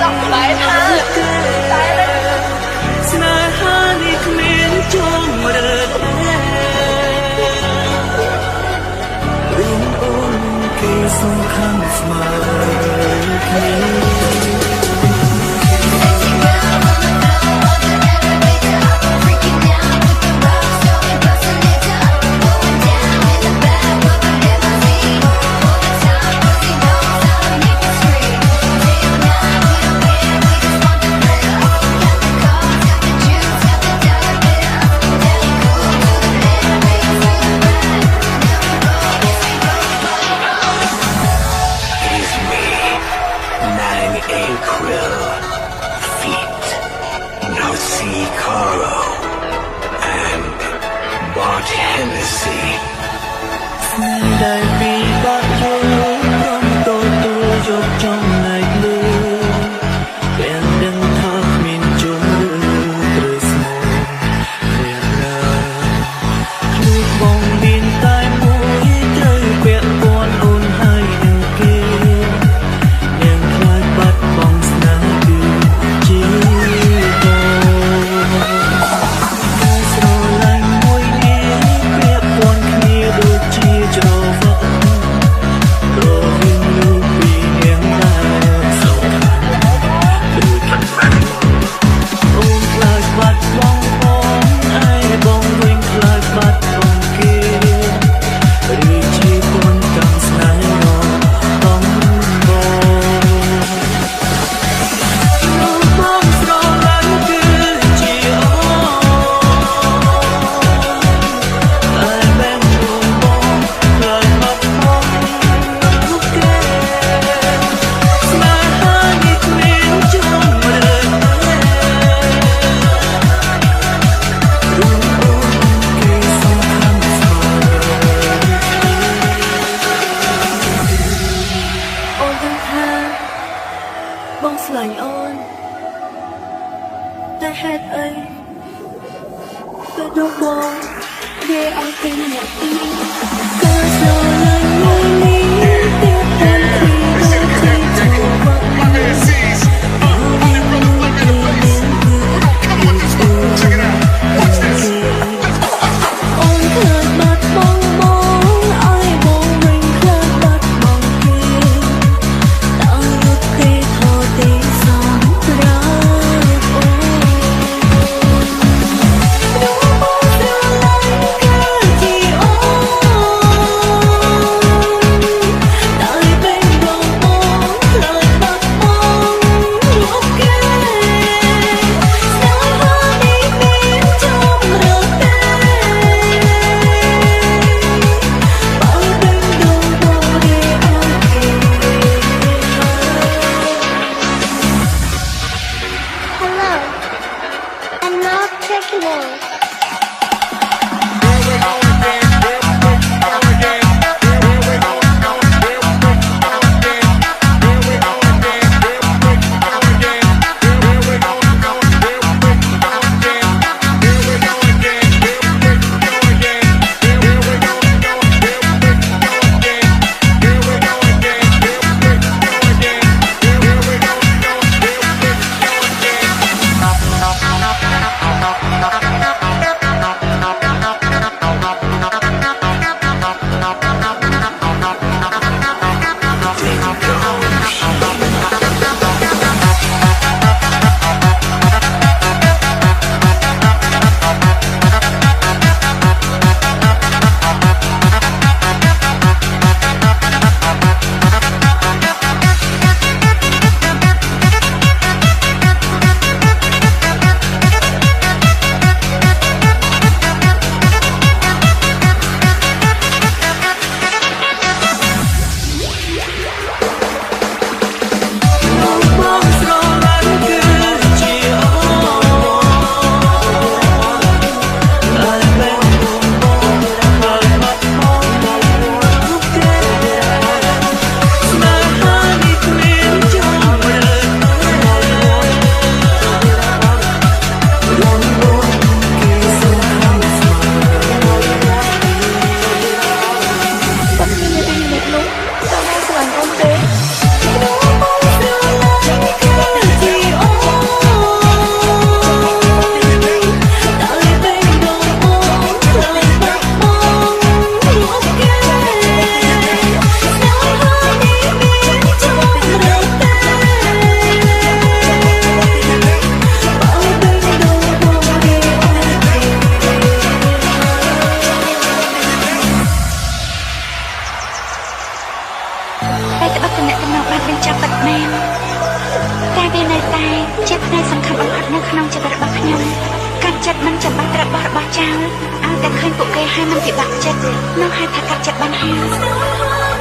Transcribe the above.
จับไว้เธอตายเลยស្នេហានេះគ្មានចុងរើតែរឿងអូនគេសំខាន់ស្មើគ្នាได้ปีบัดอยู่ร่มโตตัวยกจงในลืมเป็นดังทอดมินจุ่มหรือสมองเรียนราลูกบองบินใต้มุ้ยเตยเปียกปวนอุ่นให้หนึ่งเกมยังคล้ายบัดบองสนาดูจีบการสโลไลน์มวยนี้เปียกปวนគ្នាដូចជាច្រវាក់រវាងลูกពីនាងដែលសោកដូចអូនខ្លាចបាត់បង់បងឯបងវិញខ្លាចបាត់បង់គេឬជាពន់កម្មស្នេហ៍រងបងបងស្រឡាញ់គឺជាអូនតែបែបខ្លួនបងខ្លាចបាត់បង់គេស្នេហានេះគ្មានចុងរើតែរឿងអូនគេសំខាន់ស្មើអូនដឹងថាបងស្រឡាញ់អូនតែហេតុអីទៅដកបងនិយាយឲ្យគេម្នាក់ទីក៏ស្រឡាញ់មួយនេះទៀតតែពីដូចជាចូលមកអូនខ្លាចបាត់បង់បងឲ្យបងវិញខ្លាចបាត់បង់គេតើរត់គេថតទីសំប្រាអូនបងស្រឡាញ់គឺជាអូន នៃសំខាន់បំផុតនៅក្នុងជីវិតរបស់ខ្ញុំកាត់ចិត្តមិនចាំបាច់ត្រូវបោះរបស់ចោលឲ្យតែឃើញពួកគេហើយមិនពិបាកចិត្តនោះហៅថាកាត់ចិត្តបានហើយ